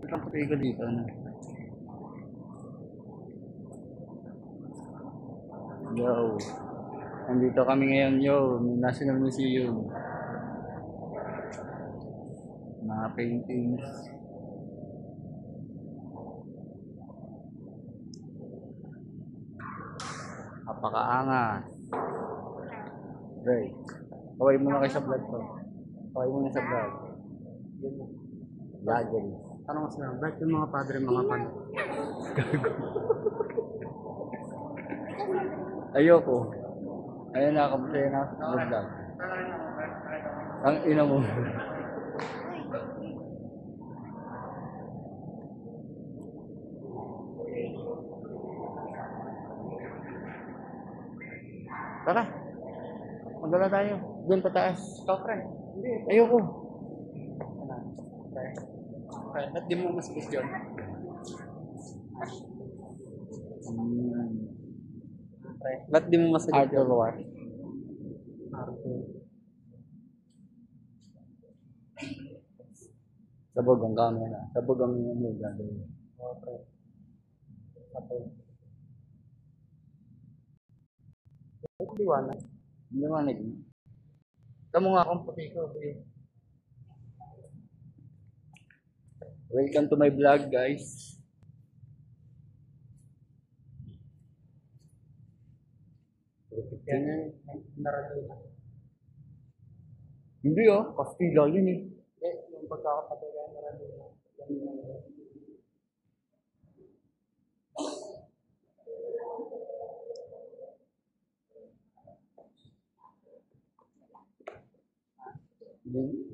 ang puti ko dito. Ano? Yo. Nandito kami ngayon, yo. National Museum. Mga paintings. Napakaangas. Right. Kaway muna kayo sa vlog ko. Kaway muna sa vlog. Vlogger. Tanong ko sila, bakit yung mga padre mga pan? Ayoko. Ayun na, kamusaya na sa vlog. Ang ina mo. Tara. Magdala tayo. Doon pataas. Kapre. Hindi. Ayoko. Ba't di mo mas gusto yun? Ba't di mo mas gusto Arthur yun? War. Arthur. Sabog ang camera. Sabog ang ano. Gagawin. Kapre. Kapre. Ba't liwanag? Hindi naman naging. Tamo nga akong puti ko. Welcome to my vlog, guys. Yan yung naradula. Hindi oh, Kastila yun eh. Hindi, yung pagkakapatay kaya naradula. Yan yung naradula. Hindi.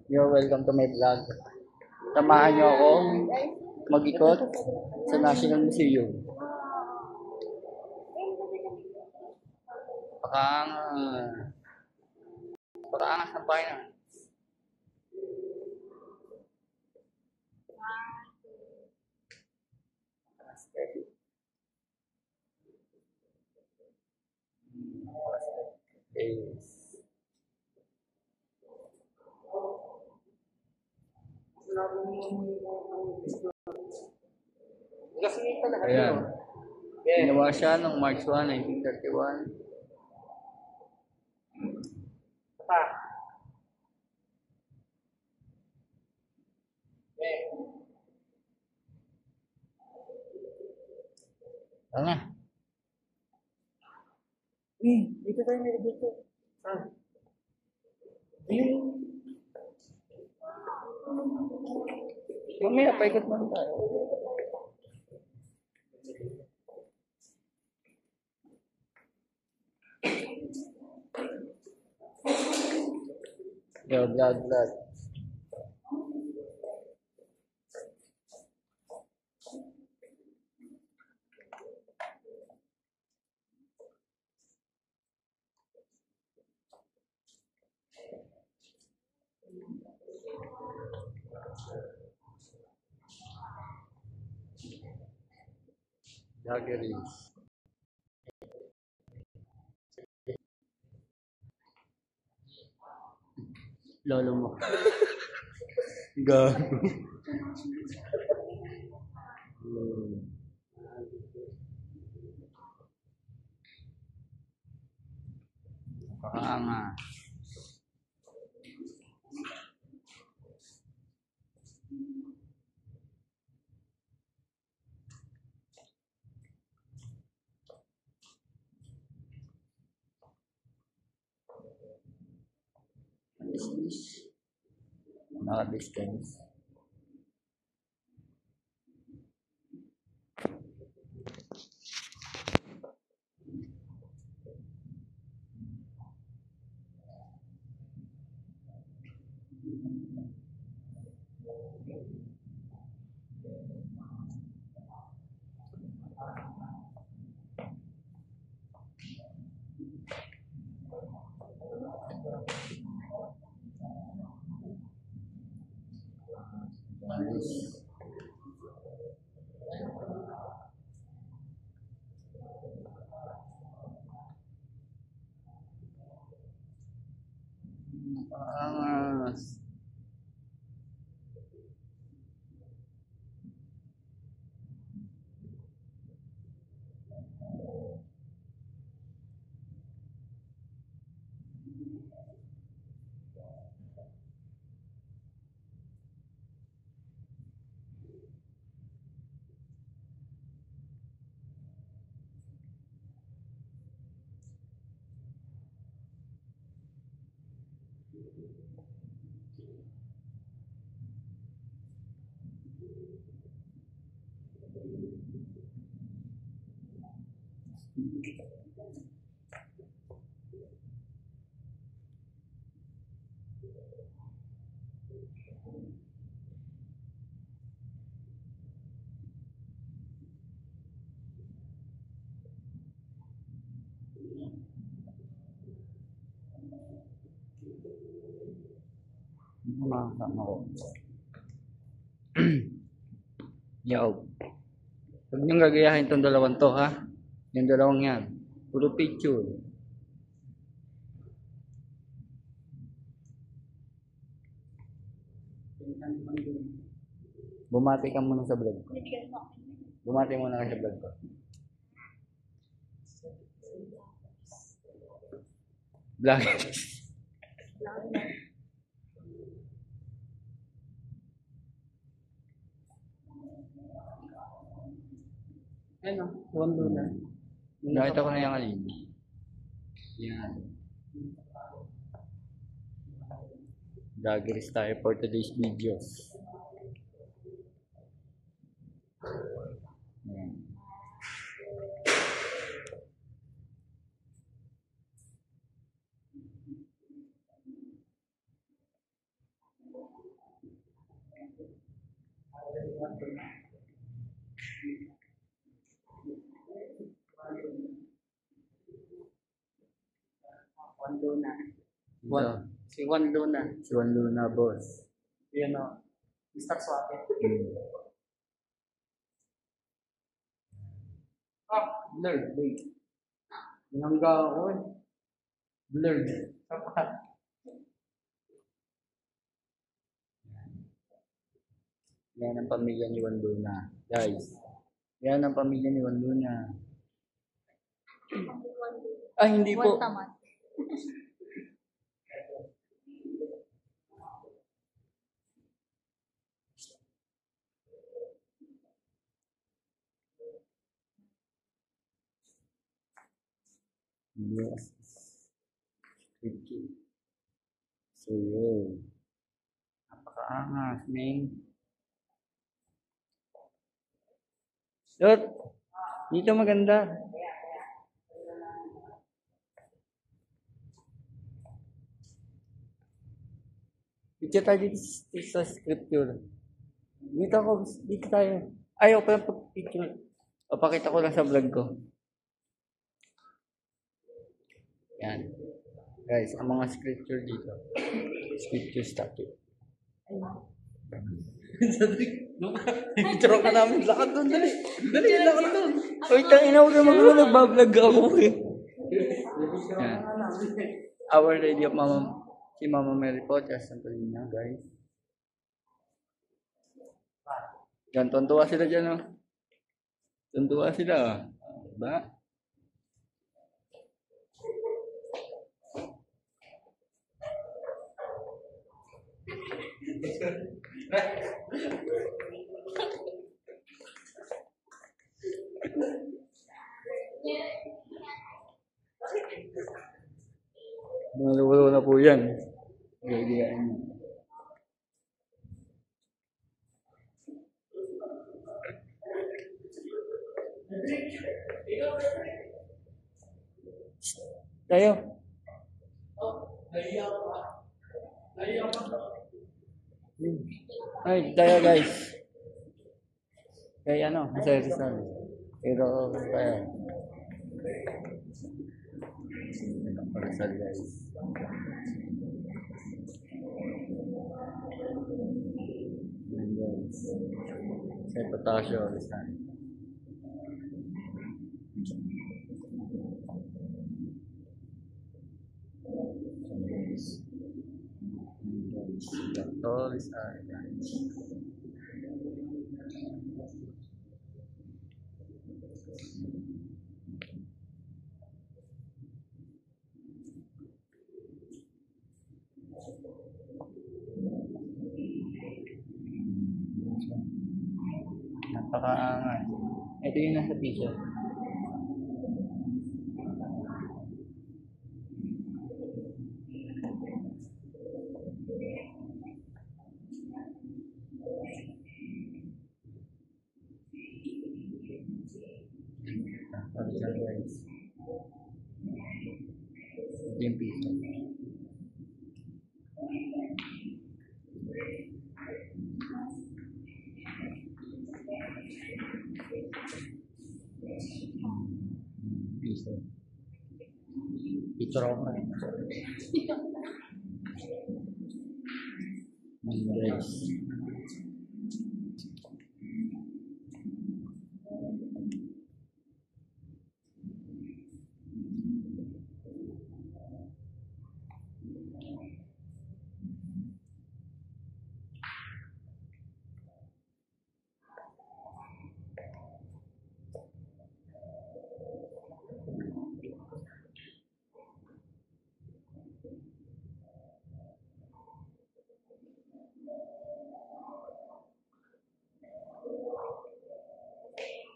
You're welcome to my vlog. Samahan niyo ako mag-ikot sa National Museum. Pakaangas ng bayan. Yes. Kasi talaga Ayan. yun. Yeah. Ginawa siya noong March 1, 1931. Pa. Yeah. Tanga. Dito tayo may dito. Ah. Ayun. Mamaya, paikot naman tayo. Yo, vlog. Vloggeries. Lolo mo. Gago. Pakaangas. What is this? Naka-distance. Nice. Angas. Mga kasama ko. Yo. Huwag niyong gagayahin itong dalawang to, ha? Yung dalawang yan. Puro picture. Bumati ka muna sa vlog ko. Bumati muna ka sa vlog ko. Vlog. Ano? One Luna. Nakita ko na yung kanina. Yan. Vloggers tayo for today's videos. Yan. One Luna. Ito, Si One Luna. si Juan Luna, boss. Yun o. Mr. Swate. Blurred. Wait. Binangga ako eh. Blurred. Sapat. Yan ang pamilya ni Juan Luna. Guys, yan ang pamilya ni Juan Luna. Ah, hindi po. Yes. Tricky. So yun. Napakaangas, man. Dot, dito maganda. Picture tayo dito sa scripture. Dito tayo. Ayaw pa lang pag-picture. O, pakita ko lang sa vlog ko. Yan. Guys, ang mga scripture dito. Scripture statue. Picture ka namin. Lakad doon. Dali. Dali. Lakad doon. Uy, tangina ko naman ako. Nagbablog ako eh. Yan. Our Lady of Mama, si Mama Mary po, Santorina, guys. Yan, tuntua sila dyan, oh. Tuntua sila, oh. Diba? Maluwalo na po yan. Gagayain mo. Tayo. Ay, tayo guys. Kaya ano, masaya sa pero kaya. Parasal guys. Ayan guys. Sa potasyo, Rizal. Dr. Rizal. Napakaangat. Ito yung nasa piso. Dyan guys. Ito yung piso. Piso. Picture ako rin. Guys.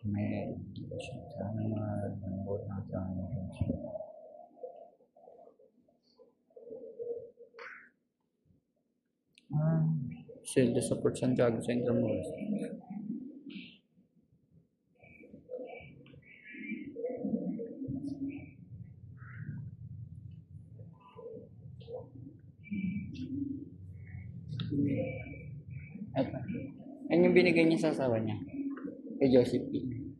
May sana malambot na sana. Sale support Santiago Central Mall. Ito. Yan yung binigay niya sa asawa niya. Kay Josephine.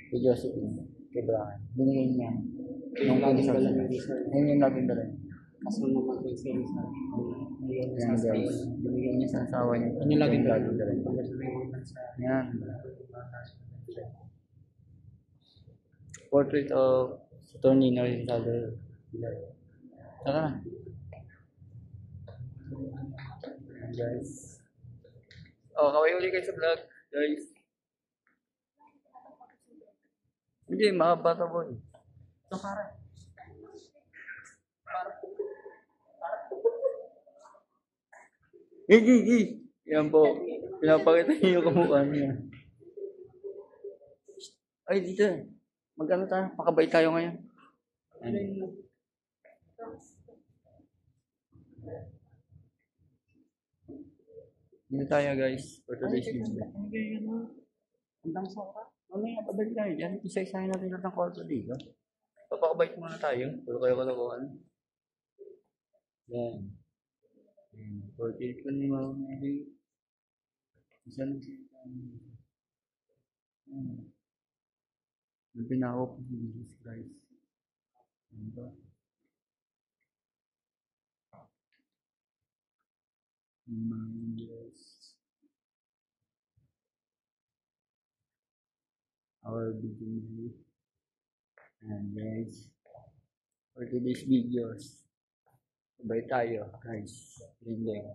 Kay Josephine. Kay Brian. Binigay niya. Yung lagi sa asawa. Yan yung laging dala niya. Kaso naman may sales na. Yan guys. Binigay niya sa asawa niya. Ano yung laging dala dala niya. Yan. Portrait of Tonino Rizal. Saka na. Yan guys. Oh, kaway uli kayo sa vlog, guys. Hindi, mahaba ito boy. Ito kara. Yan po. Pinapakita niyo yung kamukha niya. Ay, dito. Mag-ano tayo? Pakabait tayo ngayon. Dito tayo guys. For today's video. Hanggang sa oras. Mamaya, pabalik tayo dyan. Isa-isahin natin lahat ng kwarto dito. Papakabait muna tayo. Puro kayo kalakuhan. Yan. Portrait ko ni Mama Mary. Isang pinako po ni Jesus Christ. Ano ba? Yes. Our Virgin Mary. And guys, for today's videos, sabay tayo guys. Ringling.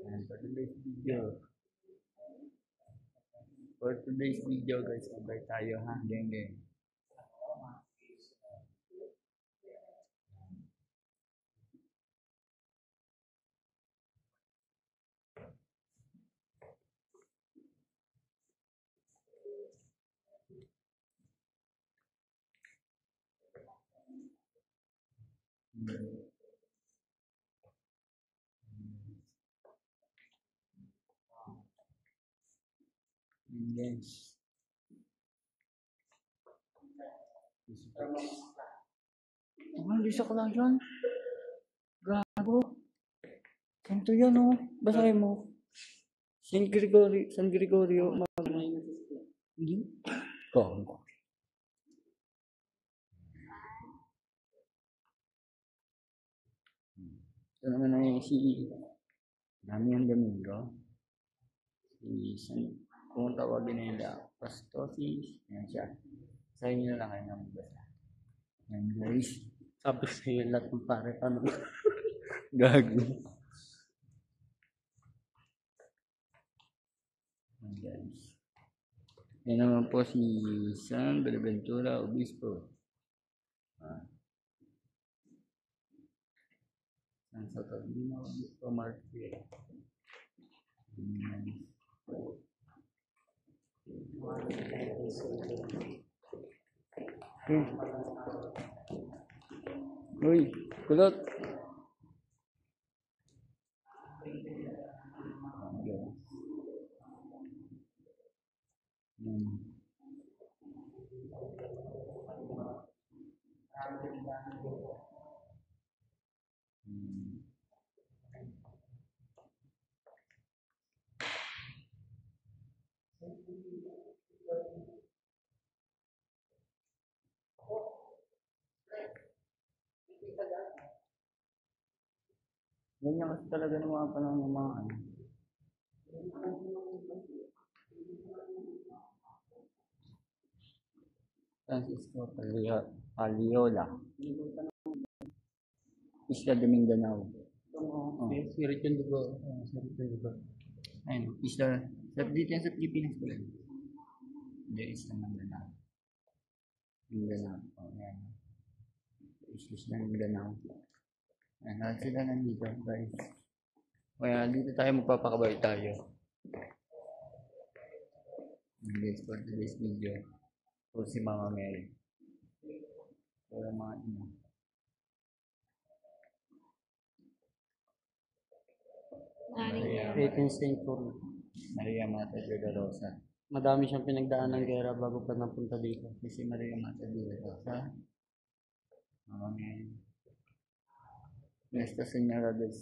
And for today's video guys, sabay tayo ha. Geng. Guys. Hindi sa lang yan. Gago. Kanto yan oh. Basahin mo. San Gregorio. Hindi. Gago. Ito naman ay si Damian Domingo. Kung tawagin nila, Pastosis. Yan siya. Sa inyo na lang kayo ng basa. Yan guys. Sabi sa'yo lahat ng pare. Ano? Gago. Ayan, guys. Yan naman po si San Benaventura Obispo. San Saturnino Obispo Martir. Uy, kulot. Ganyan kasi talaga ng mga panahon ng mga ano. Francisco Paliola. Isla de Mindanao. Spirit yung dugo. Spirit yung dugo. Ayun, isla. Dito yan sa Pilipinas ko lang. Hindi, isla Mindanao. Mindanao. Oh, yan. Isla Mindanao. Ayan, lahat sila nandito, guys. Kaya dito tayo magpapakabay tayo. Guys, for today's video. Po si Mama Mary. Para mga ino. Maria 18th century. Maria Mata de la Rosa. Madami siyang pinagdaan ng gera bago pa napunta dito. Si Maria Mata de la Rosa. Mama Mary. Nuestra Señora del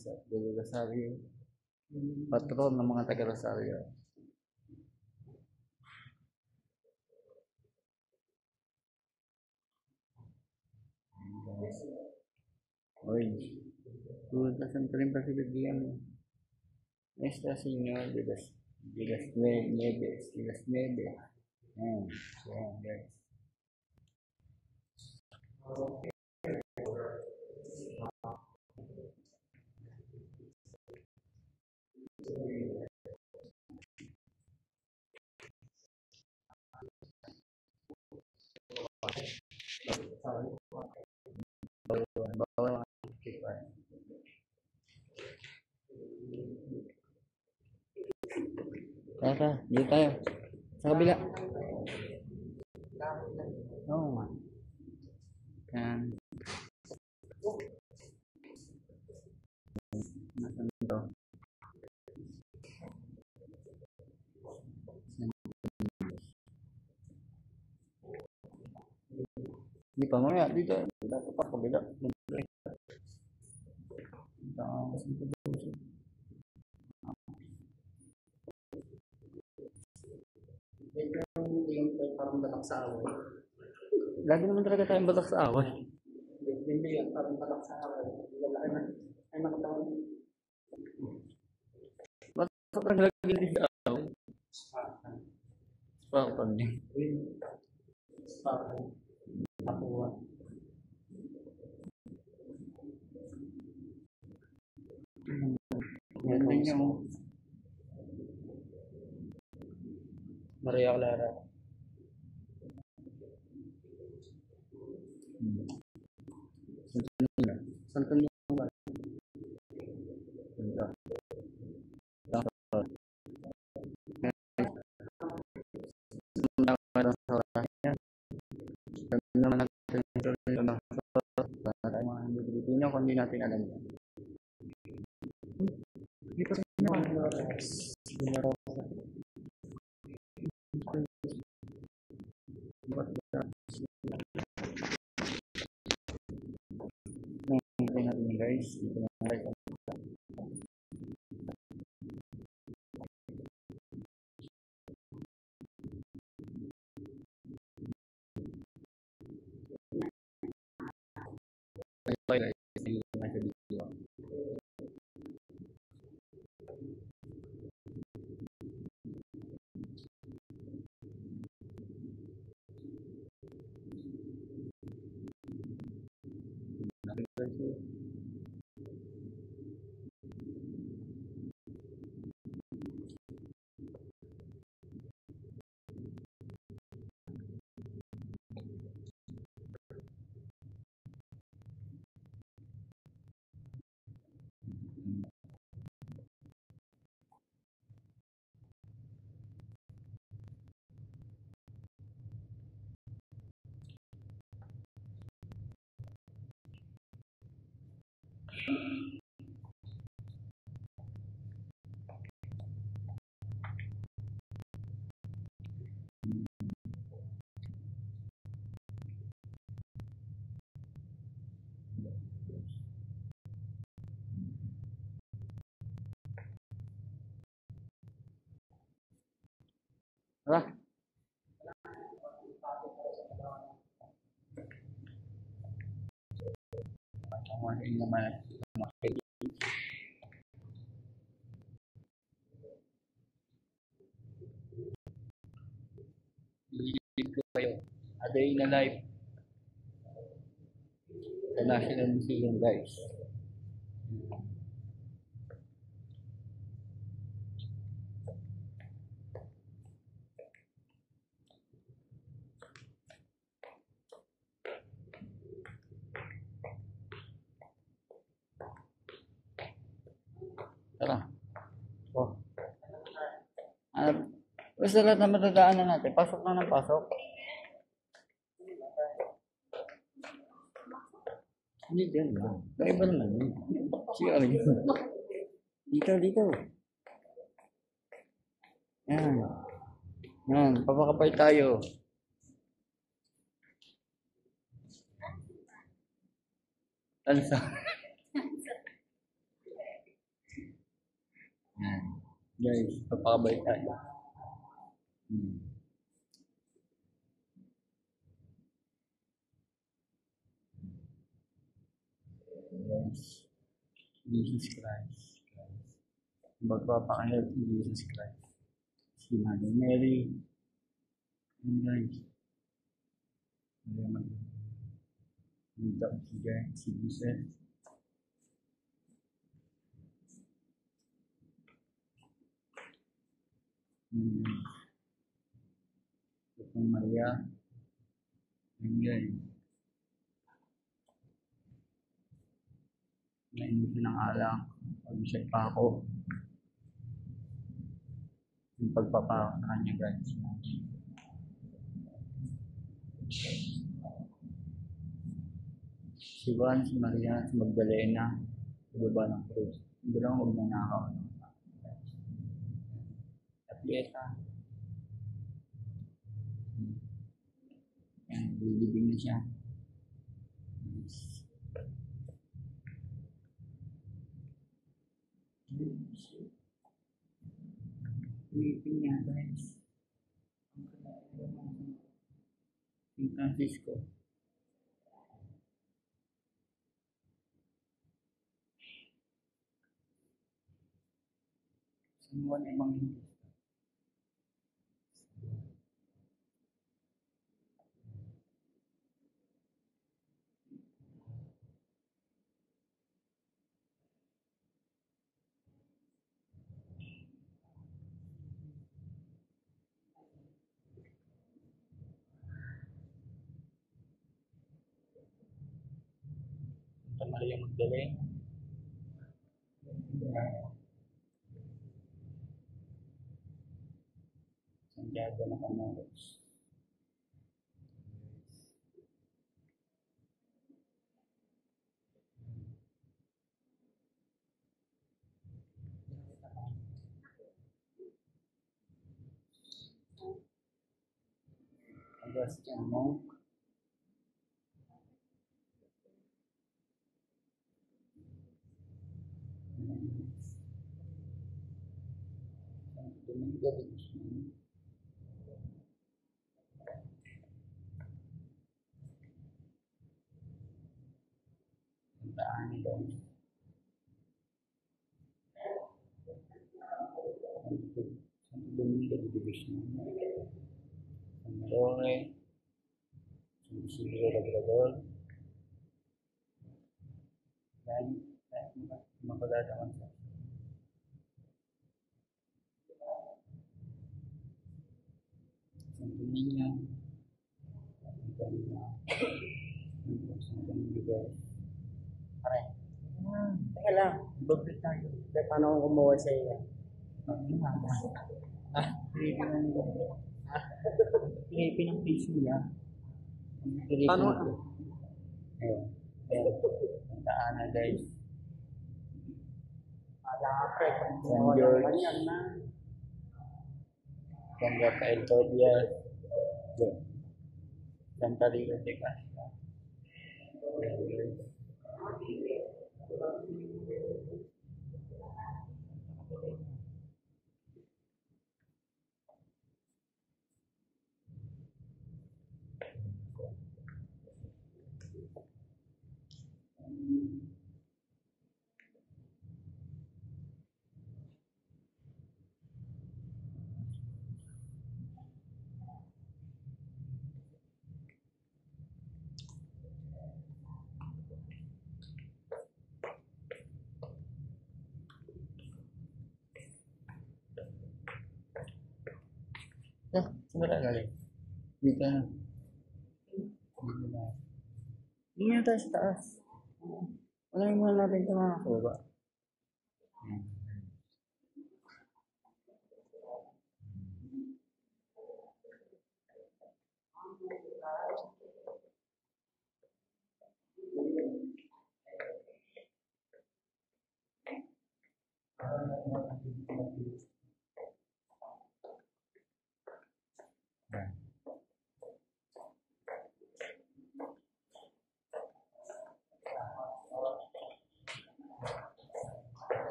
Rosario. Patron ng mga taga-Rosario. Uy, puntasan pa rin pa si Bigyan. Nuestra Señora de las Nieves. Ayan, so ayan guys. Bawal ang kipan. Tara, dito tayo. Sa kabila. Oo nga. Yan. Nasaan ito? Hindi pa mamaya. Dito. Dito pa kabila. Parang balak sa away. Lagi naman talaga tayong balak sa away. Hindi yan, parang balak sa away. Lalaki na. Ay, nakatawan. Sobrang lagi din sa away. Spartan din. Spartan. Nakuha. Ganda niya. Maria Clara. Santo Niño ba? Pilipino kung hindi natin alam yan. Hindi pa rin natin guys. Dito na guys. Tara. Ang naman. Ililip ko kayo. A day in a life sa National Museum, guys. Tara. Oh. Basta lahat na matadaanan natin. Pasok na ng pasok. Hindi dyan lang. Kaya ba naman yun? Siya yun. Dito. Yan. Yan. Papakapay tayo. Tansa. Yan. Guys, papakabay tayo. Yes. Jesus Christ. Magpapakalap ni Jesus Christ. Si Mother Mary. And guys. Si Jesus. Kung Maria. And guys. Nainis ng alak. Pag-check pa ako. Yung pagpapako sa kanya, guys. Si Juan, si Maria, si Magdalena. Sa baba ng krus. Hindi lang magnanakaw. At Lieta. Yan, lilibing na siya. Lilibing niya, guys. San Francisco. San Juan Evangelista. Santa Maria Magdalena. Santiago na Camoros. Augustine Monk. Domingo de Guzman. Santa Ana daw. Santo Domingo de Guzman. San Marone. San Isidro Labrador. Dan magkagagawan sa Santo Niño. Santo Niño, guys. Pare. Teka lang. Babalik tayo. Paano ako kumuha sa iyo? Pilipin ang face niya. Paano? Ayun. Santa Ana, guys. Kala nga pre, pag San ginawa George. naman yan na. San Rafael Tobias. Santa Rita de Castro. Saan galing? Dito na. Dito na. Hindi na tayo sa taas. Wala yung muna natin ito mga kababa.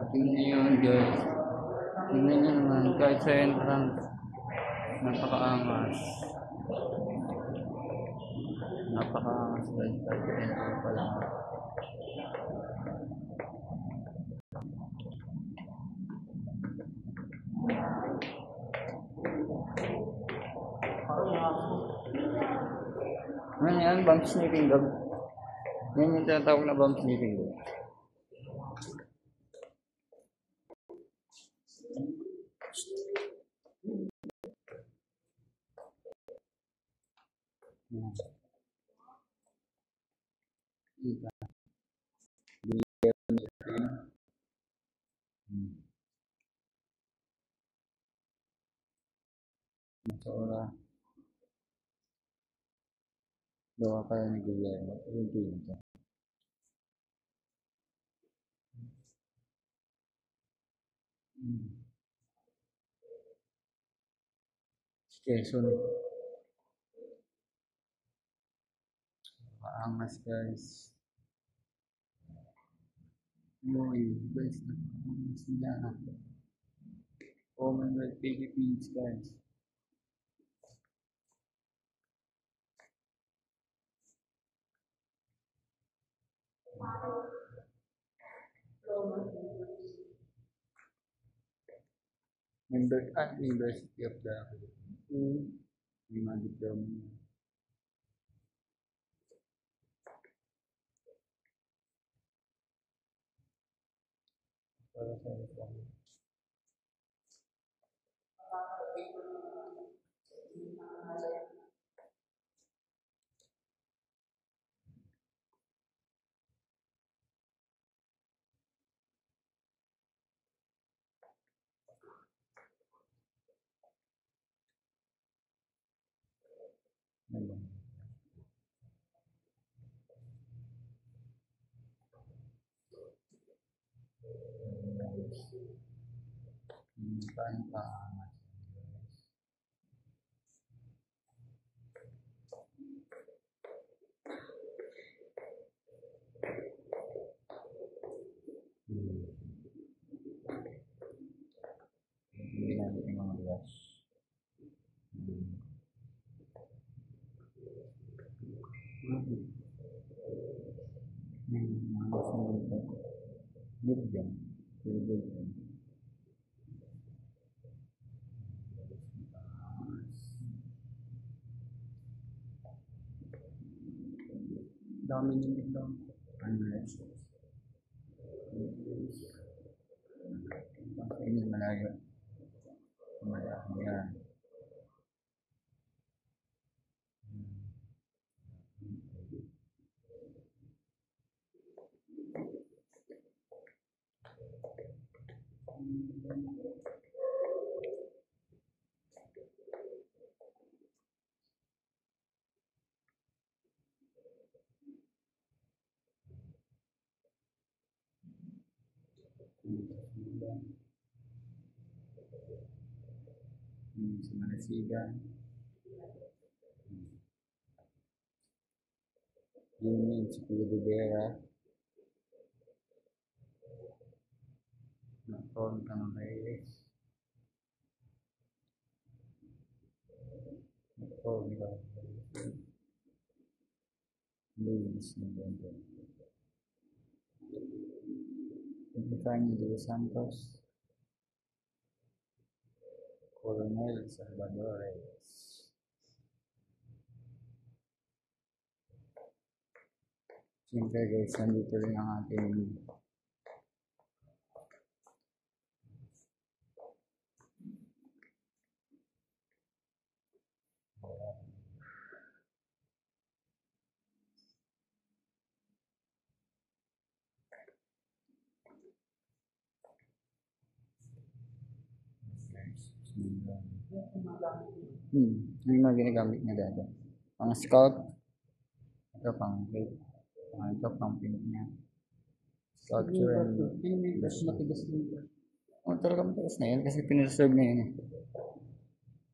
Tingnan nyo yun guys. Tingnan nyo naman kahit sa entrance. Napakaangas. Napakaangas guys. Kahit sa entrance pa lang. Ano yan? Bump sniffing dog. Yan yung tinatawag na bump sniffing dog. Ika. Masora. Gawa kaya ni Guillermo. Yung pinto. Quezon. Paangas guys. Uy, guys. Napaangas nila. Commonwealth Philippines guys. Member at University of the may mga diploma. Para sa diploma. Paano paangas? Hindi namin yung mga brush. Mga sunod ito. Good dyan. Very good dyan. Dami nyo ito. Unless. Ini malayo. Malayo yan. Sa Malasigan. Yun sa Rivera. Nakon kang Reyes. Nakon kang Luis November. Epifanio de los Santos. Coronel Salvadores. Siyempre guys, nandito rin ang ating yung mga ginagamit niya dati. Pang scout, ito pang vape, ito pang pink niya. Sculpture and Matigas din. talaga matagas na yan kasi pinreserve na yun eh.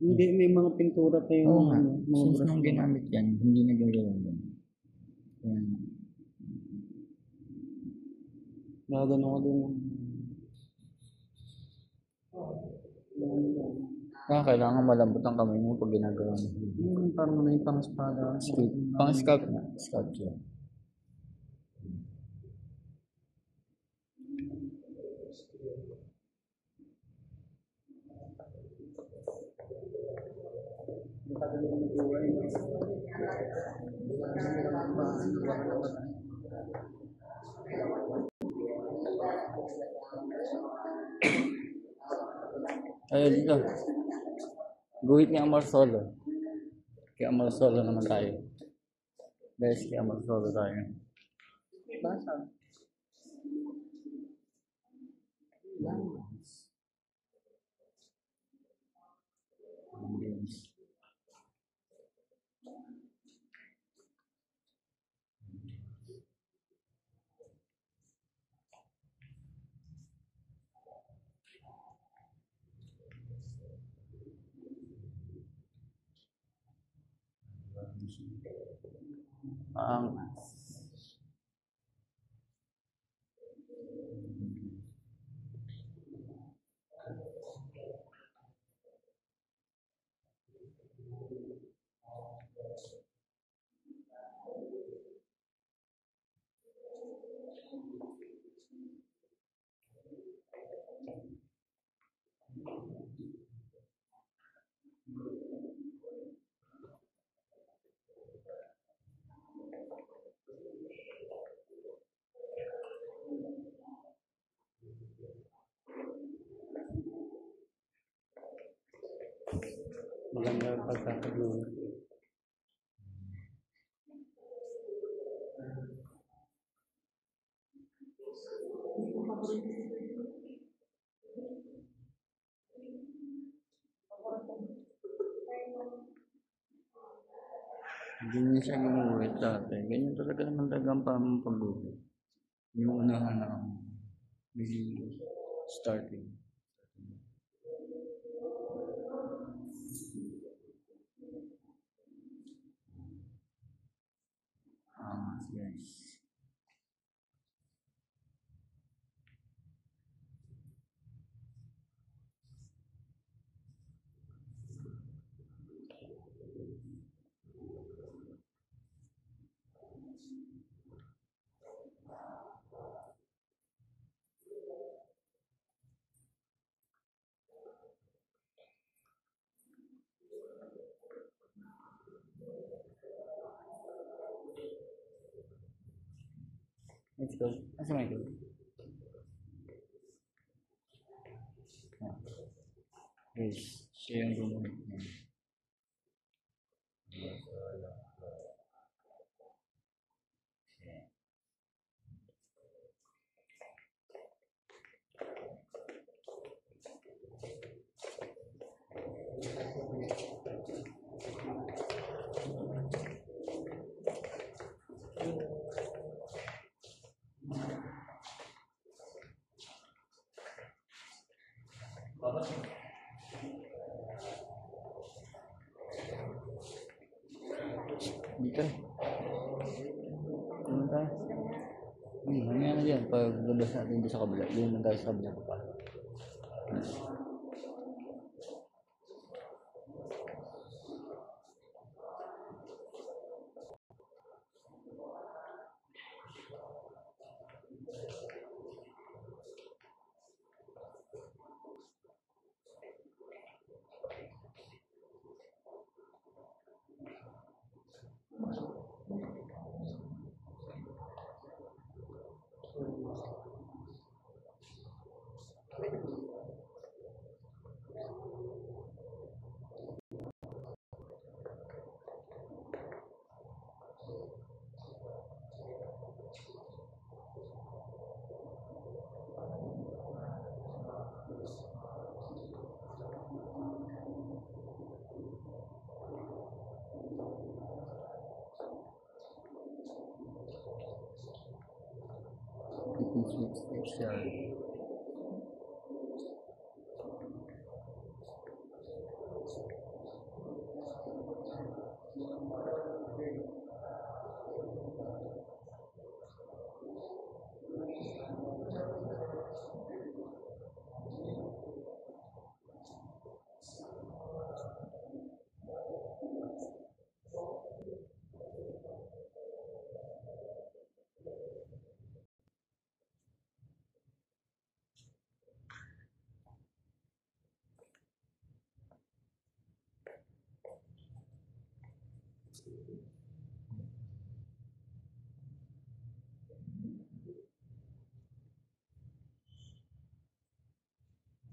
Hindi, may mga pintura pa yung Oo nga, mga since brush. nung ginamit yan, hindi na gagawin yan. Ayan. Gagano ko din. Kailangan malambot ang kamay mo pag ginagawa mo. Parang may pang-espada. Pang sculpt na, sculpture. Ayun dito. Guhit ni Amar Solo. Kay Amar Solo naman tayo. Guys, kay Amar Solo tayo. Basa. Ang Maganda yung pagkakagulo. hindi niya siya ginuguhit dati. Ganyan talaga naman talagang pag-guhit. Yung unahan na starting. Yes. Let's go. Asa may go? Guys, siya yung gumuhit niya. Dito. Ano tayo? Mamaya na dyan. Pag labas natin doon sa kabila. Doon na tayo sa kabila pa. Switch special.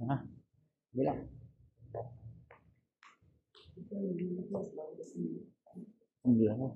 Ah, bila. Hindi ako.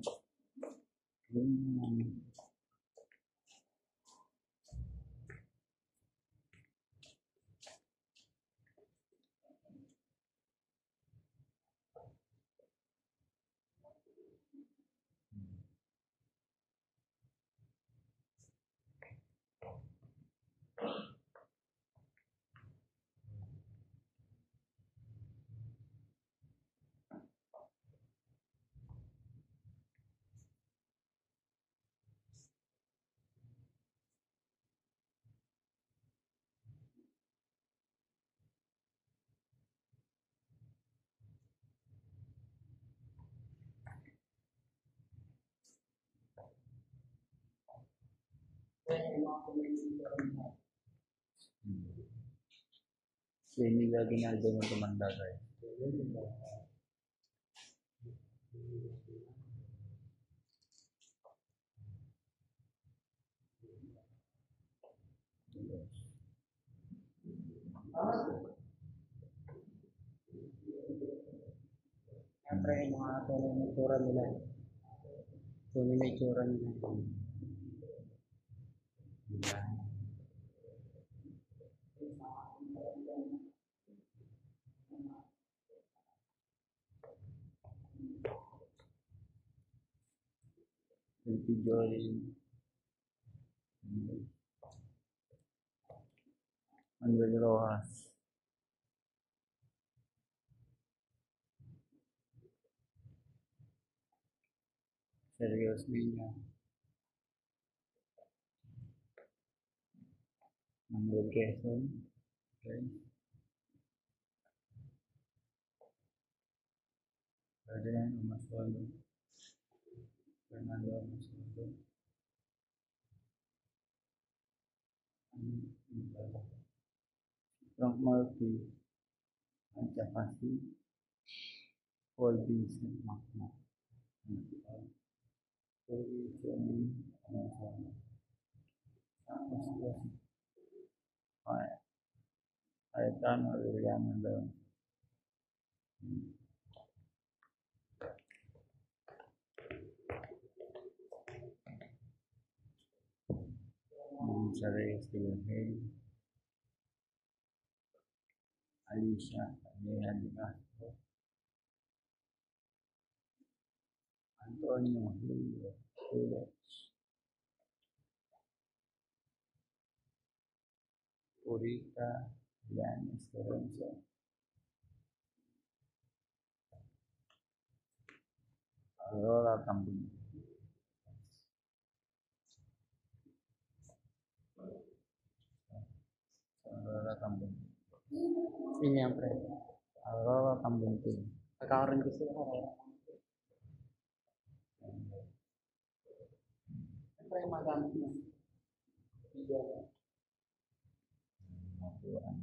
Semi Aguinaldo ng tumanda tayo. Siyempre, yung mga tunay na itsura nila. Tunay na itsura nila. Joy. Manuel Rojas. Sergio Osmeña. Manuel Quezon. Okay. Ferdinand Umasolo. Fernando Umasolo. Frank Murphy. At saka si Paul Vincent Macna. Paul Vincent Macna. Tapos yun. Cayetano Arellano doon. Sa Reyes de Langel. Alicia Alea de Castro. Antonio Julio Pulex. Purita Yanes Lorenzo. Aurora Tambun. Aurora Tambun. Yun yan, pre. Aurora Tambun. Nagkakaroon ko sila. Pre, magamit mo. Makuhaan.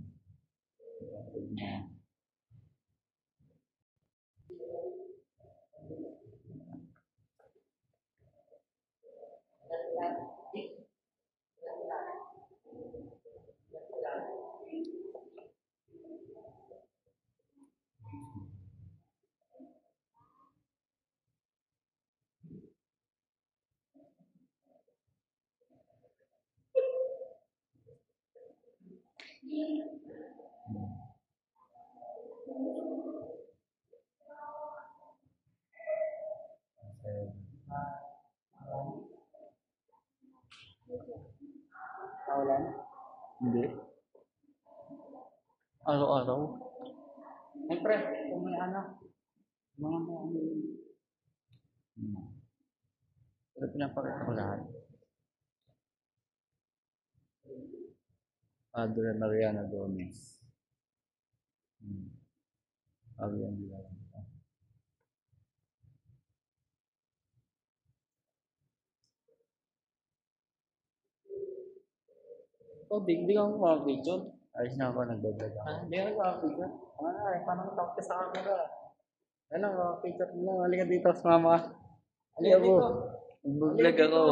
Kaulan. Hindi. Araw-araw. Siyempre, kung may ano, mga Pero pinapakita ko lahat. Padre Mariana Gomez. Fabian Villalanta. di ka makapicture. Ayos na ako, nagbablog ako. Hindi ka makapicture. Ano na, paano talk ka sa camera? Ano, makapicture mo. Halika dito, sumama ka. Halika dito. Nagbablog ako.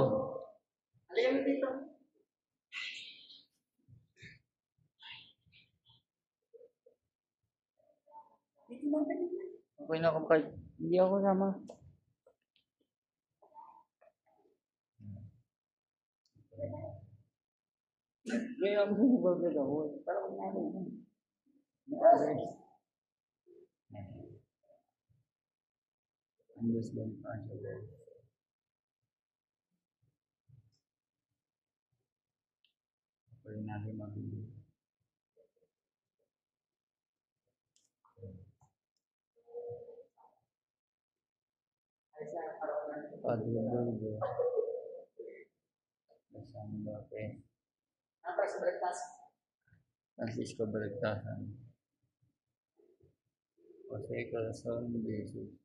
Halika mo dito. Dito lang ka dito. Okay na ako kahit hindi ako sama. Kaya mo nagbablog ako. Pero kung ano yun. Andos Bonifacio guys. Ako rin natin mabili. Padre Burgo. Dasang Bape. Apa sa breakfast? Francisco Bertasan. Jose Corazon Jesus.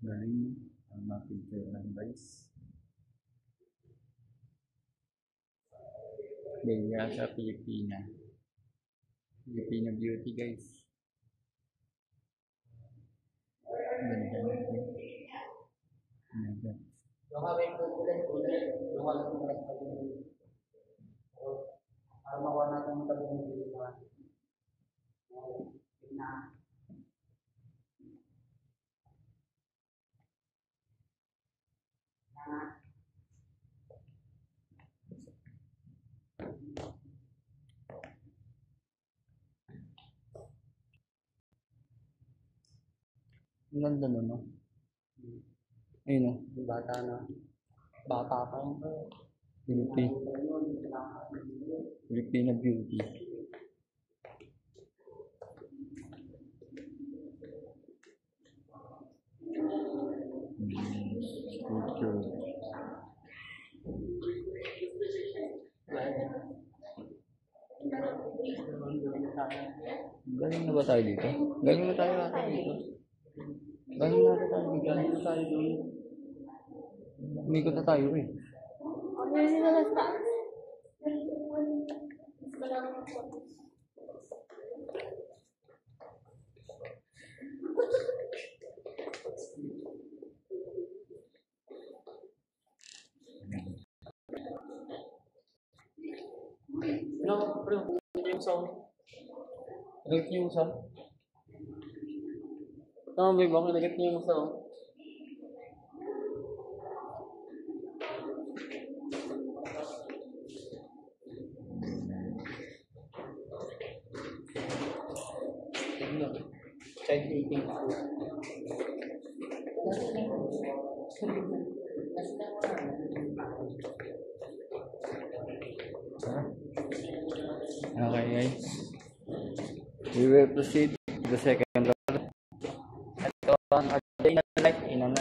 Galing ang mga picture ng guys. Bella sa Pilipina. Filipina beauty guys. Ganda natin. Ganda. Yung kami kulay. Yung kami kulay. Para makuha natin ang tabi ng dito. Na. Ang ganda nun, no? Ayun, no? Bata na. Bata pa yun. Filipina beauty. Sculpture. Galing na ba tayo dito? Galing na tayo dito. Galing na tayo dito. Umikot na tayo eh. No, bro. Yung sound. Nagit niyo yung sound. Tama ba yung nagit niyo yung sound? Side 18. Okay guys. We will proceed to the second round. Ito ang ating life in a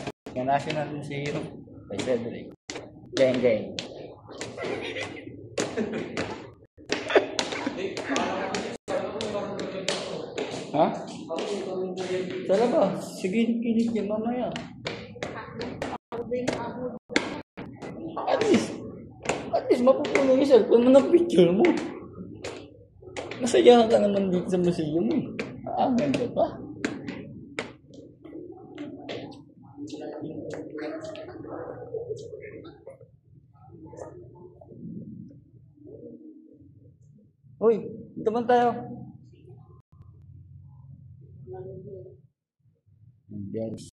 national museum by Cedric. Geng geng. Ha? Sa labas. Sige, kinig niya mamaya. At least mapupuno yung cellphone mo ng picture mo. Masayahan ka naman dito sa museum mo. Ah, ganda pa. Uy, dito man tayo. Guys.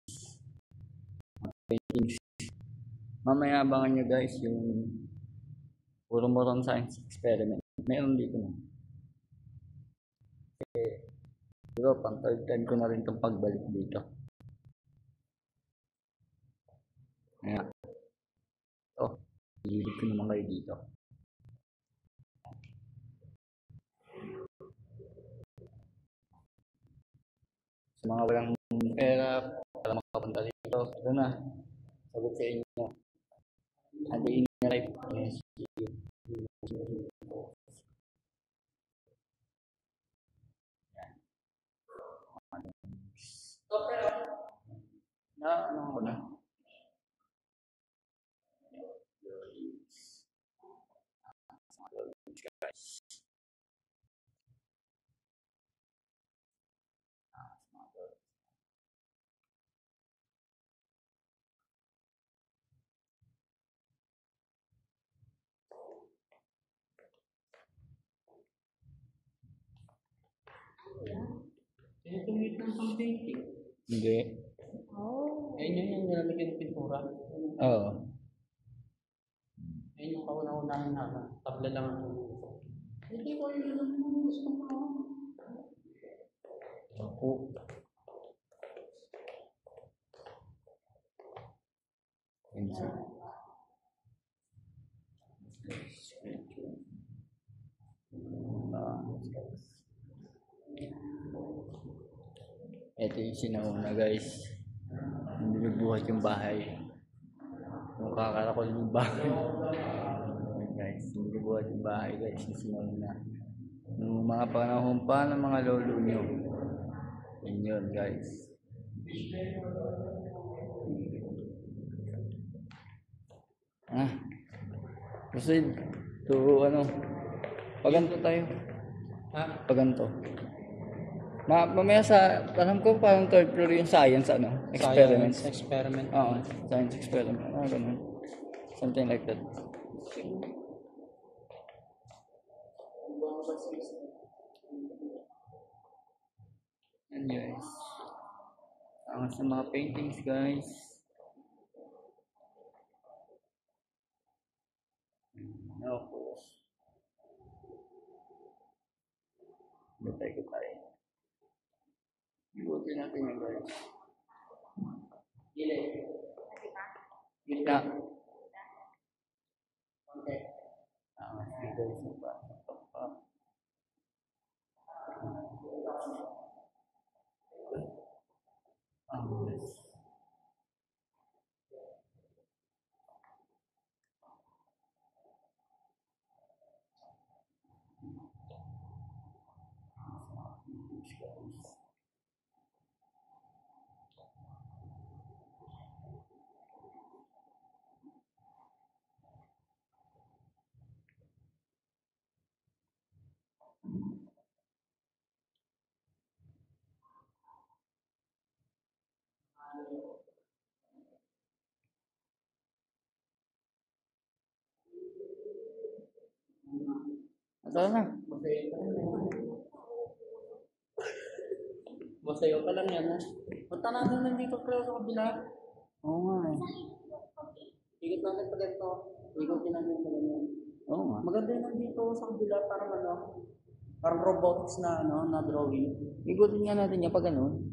Mamaya abangan nyo guys yung puro-murong science experiment. Meron dito na. Pero pang third time ko na rin itong pagbalik dito. Kaya, hilig ko naman kayo dito. Sa mga walang pera para makapunta dito, ito na. Sagot sa inyo. Hadiin na life. Yes. Ano ko na? Tumit ng pang painting. Hindi. Ayun yung nilalagyan ng pintura. Oo. Ayun yung kauna-unahan na. Tabla lang ang gusto. Hindi ko yung gusto mo. Ako. Ito yung sinauna guys. Hindi nagbuhat yung bahay. Yung kakarakol yung bahay. Guys, hindi nagbuhat yung bahay guys. Yung sinauna. Yung mga panahon pa ng mga lolo nyo. Yun guys. Proceed to paganto tayo. Paganto. Mamaya sa, alam ko parang third floor yung science, experiment. Science experiment. Oo, science experiment. Ganun. Something like that. And guys. Sa mga paintings guys. Ako. Batay ko tayo. Igutin natin yung guys. Gitna. Okay. Sige guys. Yes. Ito na. Masayo pa lang yan, ha? Punta natin nandito pero sa kabila. Oo nga eh. Ikot natin pa ganito. Ikotin natin pa ganyan. Oo nga. Maganda yun nandito sa kabila, parang parang robotics na, na drawing. Igutin nga natin yan pag ganun.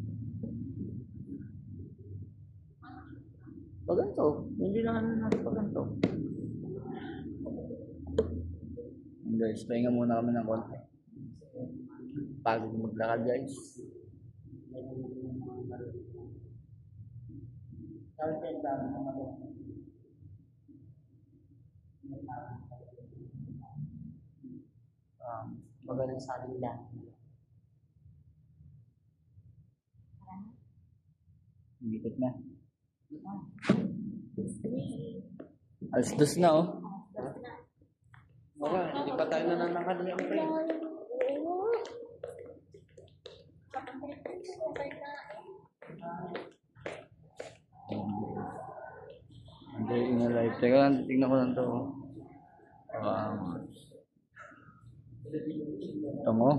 Pag ganito, hindi na ano natin pag ganito. Guys, pahinga muna kami ng konti. Pagod maglakad guys. Magaling sa atin lang. Bitit na. Alas 2 na oh. Okay, hindi pa tayo nananakad ng train. Hindi na live. Teka lang, tignan ko lang to. Ito mo.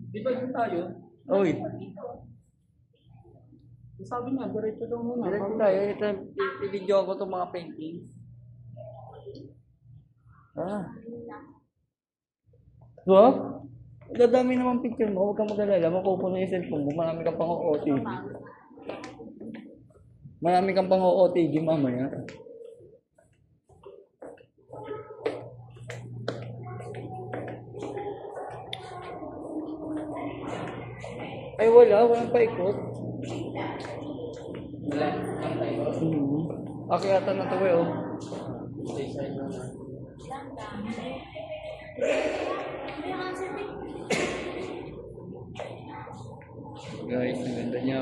Di ba yun tayo? Oy, Sabi niya, diretso daw muna. direct tayo. Ito, i-video ko itong mga paintings. So, dadami naman picture mo. Huwag kang mag-alala. Makukuha yung cellphone mo. Marami kang pang-OOTG. Marami kang pang-OOTG mamaya. Ay, walang paikot. Akyatan na ito eh, oh. Guys, ang ganda niya.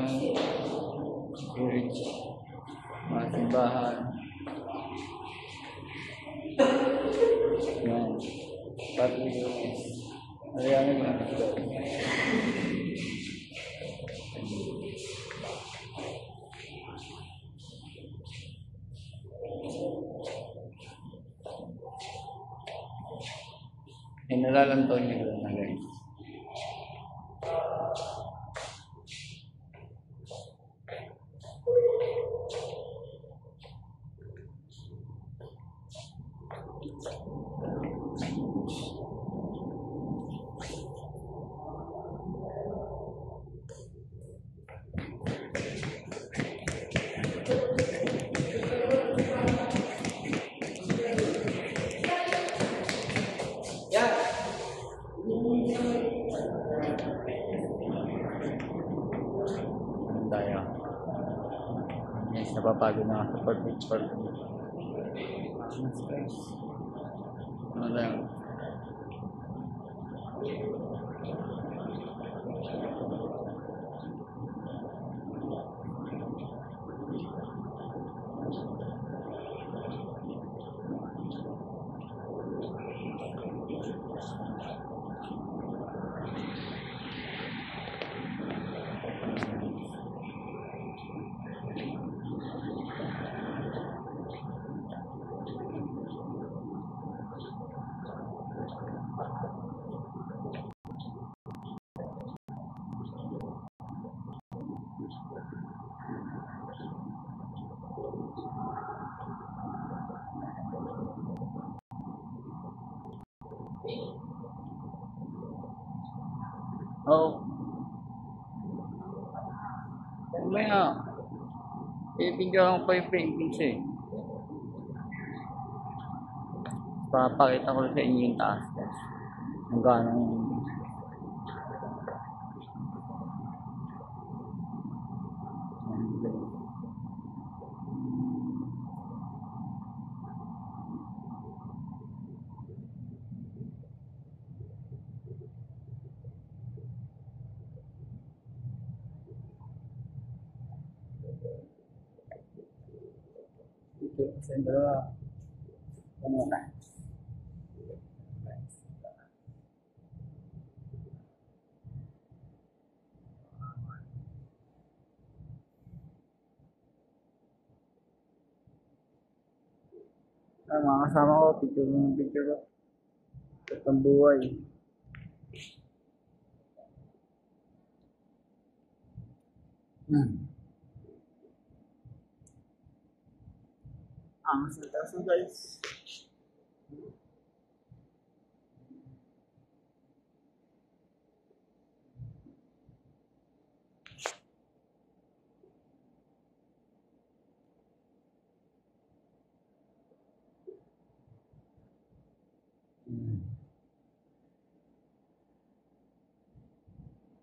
Bridge. Mga simbahan. Yan. Pati Lunes. Ariana nga. General Antonio na guys. Tayo. Yes, napapagod na ako sa pag-picture. Ano tayo? Oh. Mamaya. I-video ko pa yung paintings eh. Papakita ko sa inyo yung taas. Kung gaano Ito, sa dalawa. Ano na? Mga kasama ko, picture ko. Itong buhay. Angas na taso guys.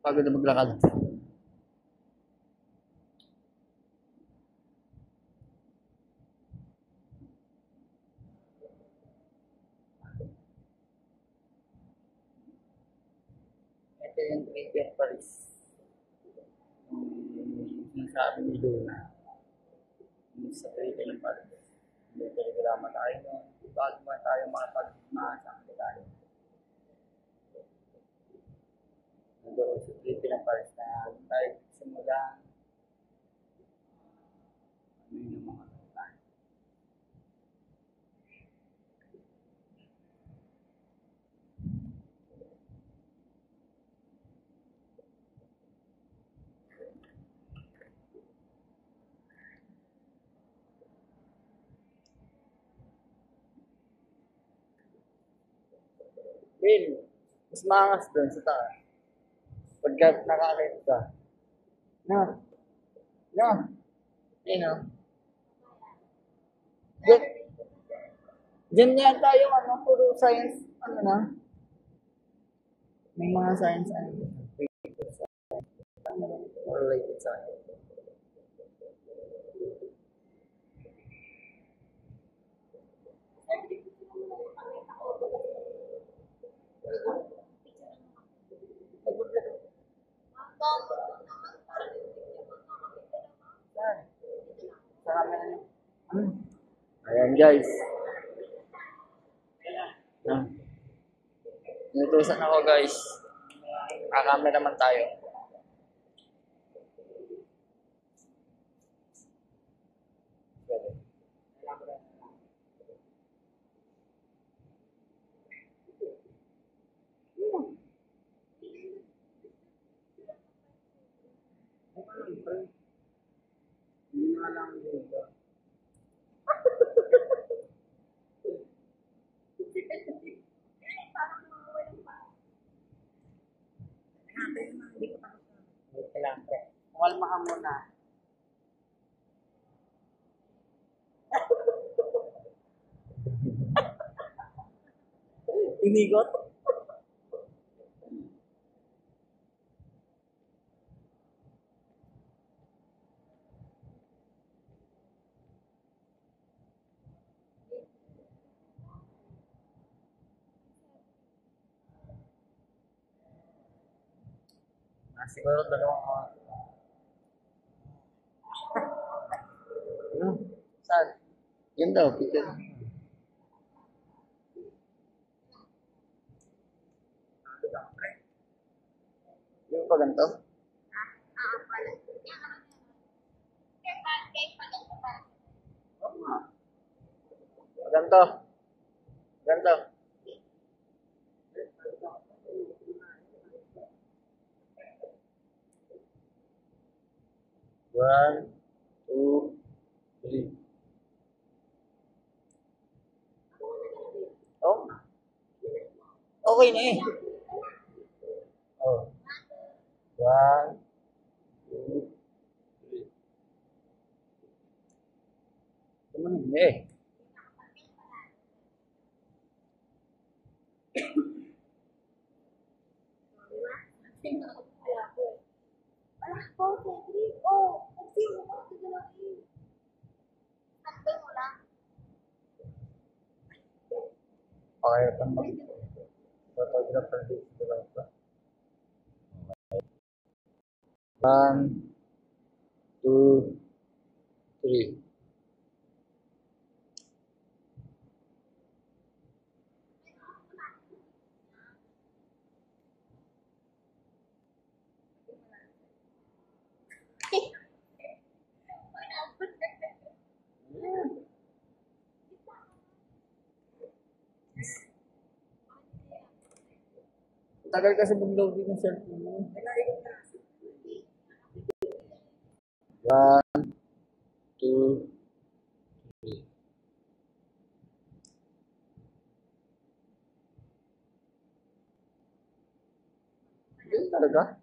Pagod na maglakad. Ito yung Trinity of Paris. Sinasabi ni Luna. Sa Trinity ng Paris. May telegrama tayo nun. Bago ba tayo makapag-maasang tayo. Nandoon sa Trinity ng Paris na tayo simula. Ano yung mga tayo. Bill, mas maangas doon sa taas. Pagka nakakita ka. No. No. Ayun o. Diyan yata yung ano, puro science, ano na. May mga science, ano. Related sa akin. Ayan guys. Inutusan ako guys. Kakamera naman tayo. Hindi na lang dito. Kumalma ka muna. Inigot? Siguro dalawang saan? Yan daw, picture. Yung pa ganito? Ganito. Ganito. One, two, three. Oh. Okay na eh. Oh. One, two, three. Tumanig na eh. Okay, tambak. Photographer dito lang ito. One, two, three. Tagal kasi mag-loading ng cellphone mo. One, two, three. talaga?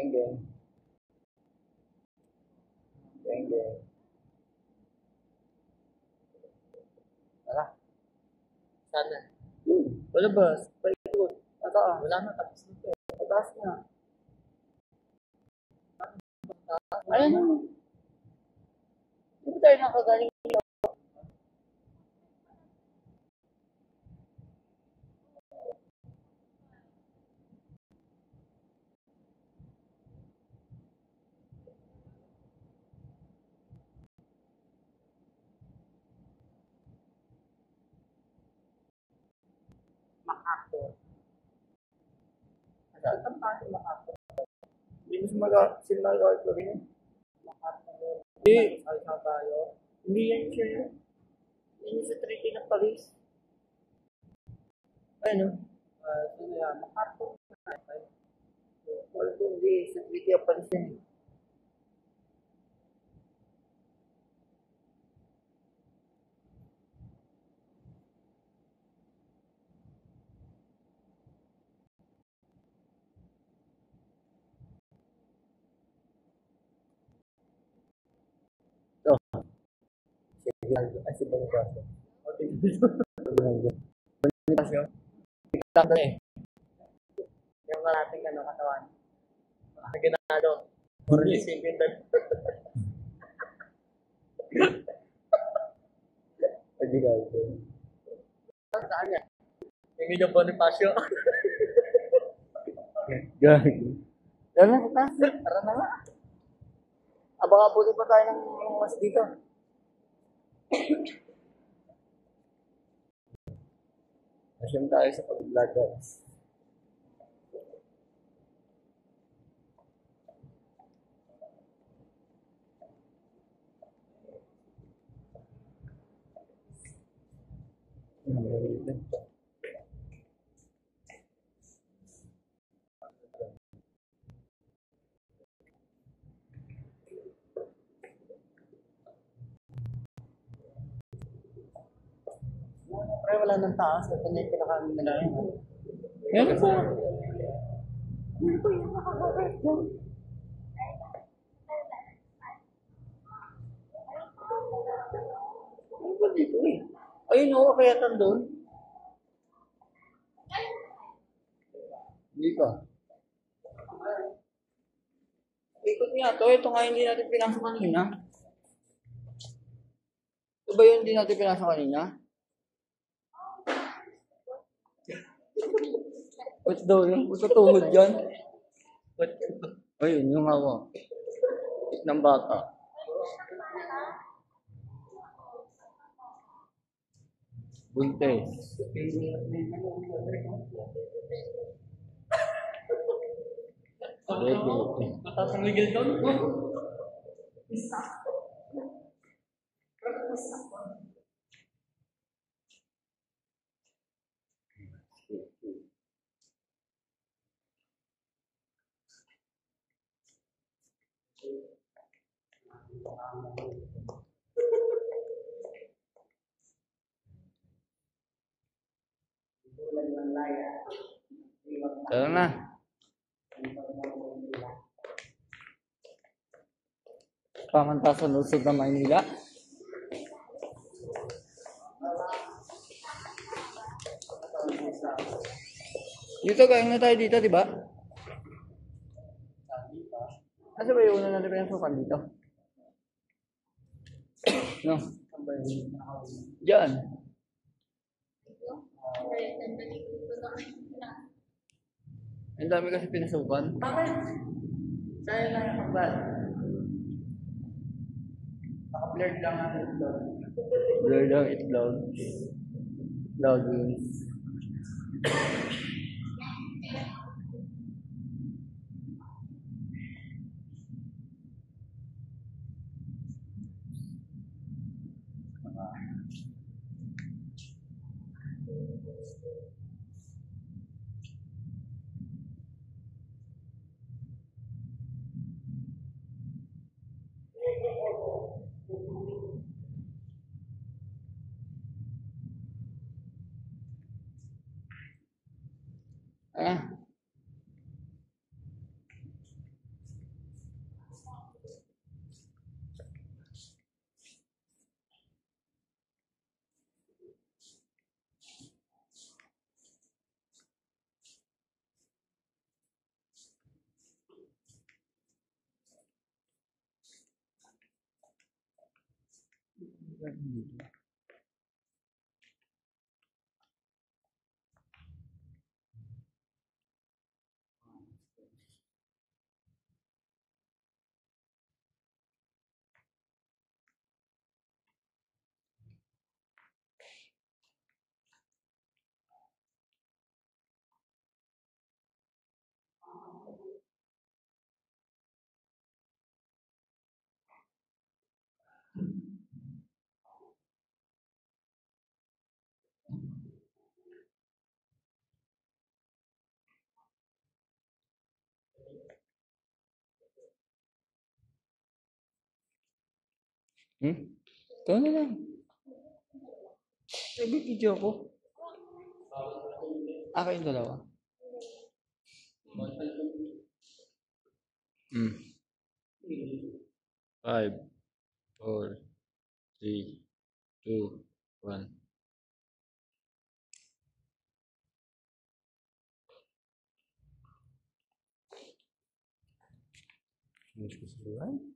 Geng, geng. Geng, geng. Tara. Sana. Wala ba? Paikot. Tataan. Wala na. Tapos na ito eh. Pataas na. Ayun na. Hindi ba tayo nakagaling? MacArthur. Saan tayo MacArthur? Hindi mo mag-arthur rin. MacArthur. Hindi. Ay, saan tayo? Hindi yan siya yun. Yan yung sa Treaty ng Paris. Ayun o. Sino yan? MacArthur. Wala po, hindi. Sa Treaty of Paris yan. Ay, si Bonifacio. Bonifacio? Tiktak na eh. Yung malating katawan. Ginado. Isipin doon. Ginado. Saan yan? Emilio Bonifacio. Gagi. Tara na. Tara na nga. Baka buti pa tayo ng mas dito. Asyam tayo sa pag-vlog guys. Pero wala nang taas. Ito na yung pinakamin na lang. Meron po. Meron po yung nakakabait doon. Ano ba dito eh? Ayun o, kaya doon. Hindi pa. Ikot nga to. Ito nga hindi natin pinasok kanina. Ito ba yun hindi natin pinasok kanina? What's daw yun? Tutuhod yan? Ayun, yung hawa. Ng bata. Buntes. Bebe. Mataas ang legal doon. Tara na. Pamanta sa lusog ng Maynila. Dito, kaya na tayo dito, di ba? Asa ba yung una natin pinasukan dito? No? Diyan. Ang dami kasi pinasukan. Bakit? Kaya na yung pagbat. Naka-blurred lang ang ito. Blur lang itlog. Login. Ah. Ito na lang. Sabi video ko. Kayong dalawa. Hmm. 5, 4, 3, 2, 1. Keseluruhan.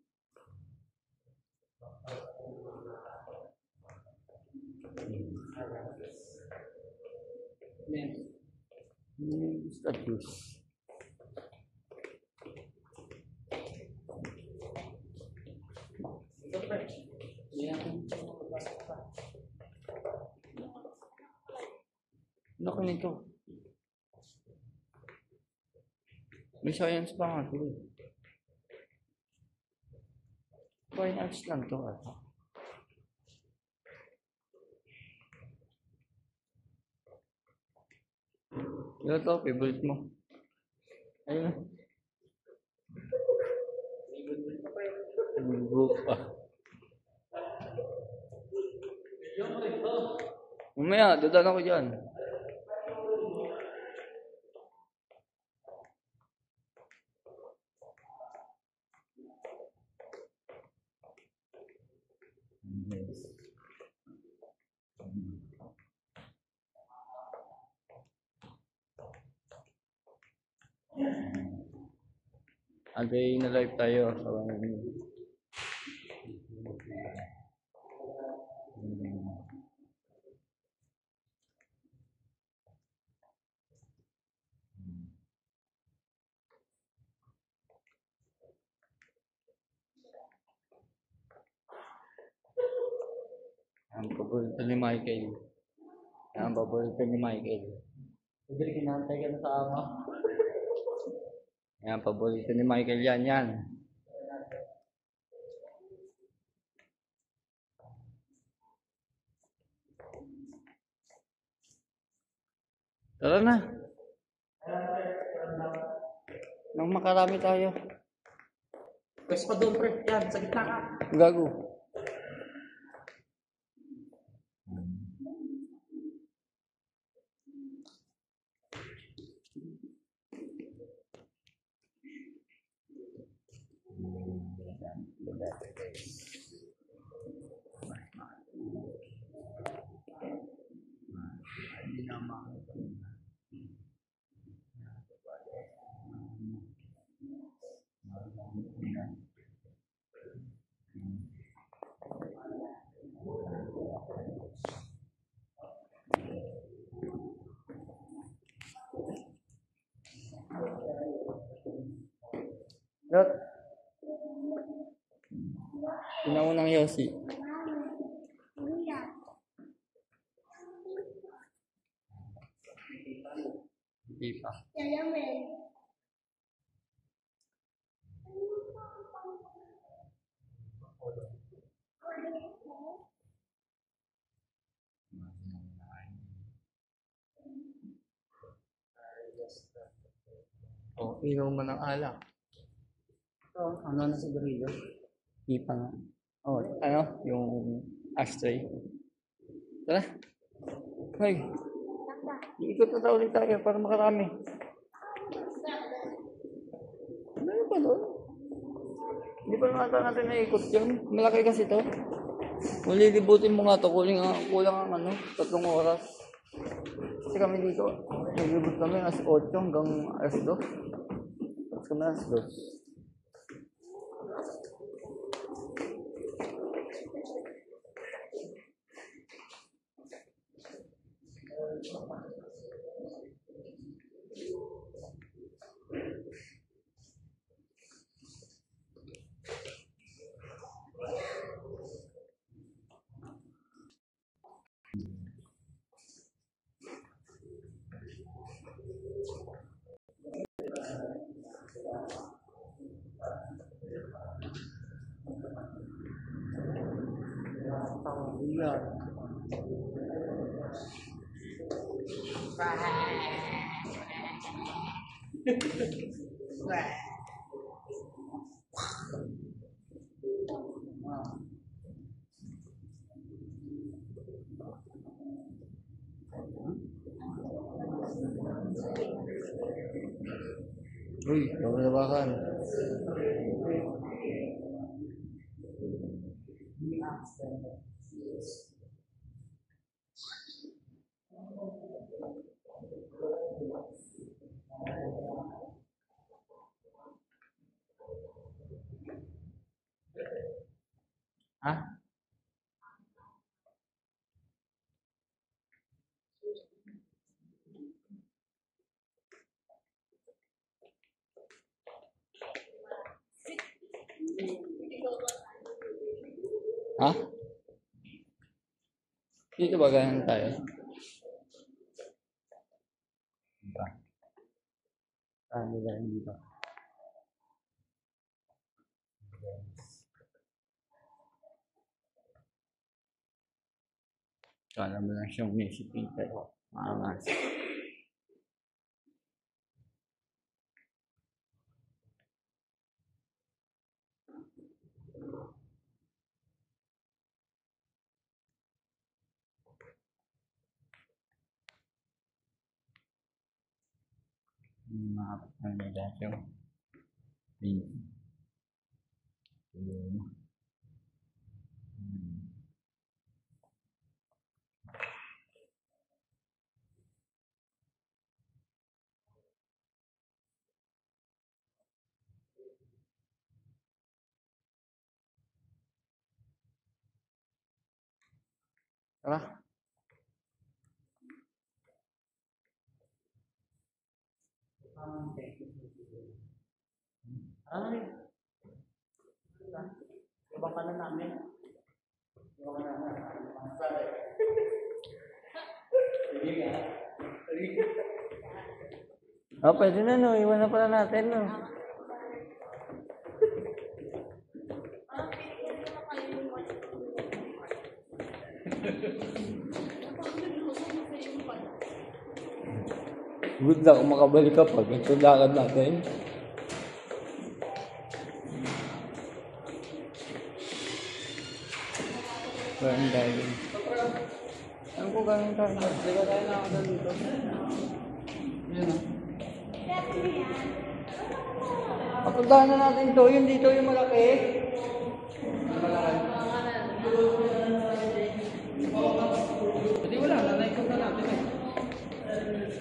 Status. Ano ka nito? May science pa nga ito. Fine arts lang to. Ano to? Favorite mo? Ayun. Book pa. Mamaya, dadaan ako dyan. Agay na live tayo. Ang paborito ni Michael. Yan, paborito ni Michael. Pwede kinantay ka na sa ama. Yan, paborito ni Michael yan. Tara na. Nang makarami tayo. Pwes pa doon, pre. Yan, sa gitna ka. Gago. Dot. Pinaunang Yossi. Hindi pa. Oh, inom mo ng alak. Ito, ano na sigarilyo? Hindi pa nga. Oh, ano? Yung ashtray. Tara. Hoy. Iikot na ulit tayo para makarami. Ano pa doon? Hindi pa naman natin naikot yun. Malaki kasi to. Kung lilibutin mo nga to, kulang ang 3 oras. Kasi kami dito, naglibot kami alas 8 hanggang alas 2. Tapos kami alas 2. Iya. Uy, labakan. Hah? Hah? Dito ba ganyan tayo? Diba? Nila hindi ba? Kala mo lang siyang unisipin pero maangas. Mga negasyo. Yun. Tara. Ay, ibang ka na namin. Oh, pwede na no. Iwan na pala natin no. Good luck kung makabalik ka pag ito lakad natin. Parang diving. Ano ko gano'n tayo? Di ba tayo nakakita dito? Yan o. Papuntahan na natin ito. Yung dito yung malaki. Yung malaki. Hindi wala. Nanaikot na natin eh.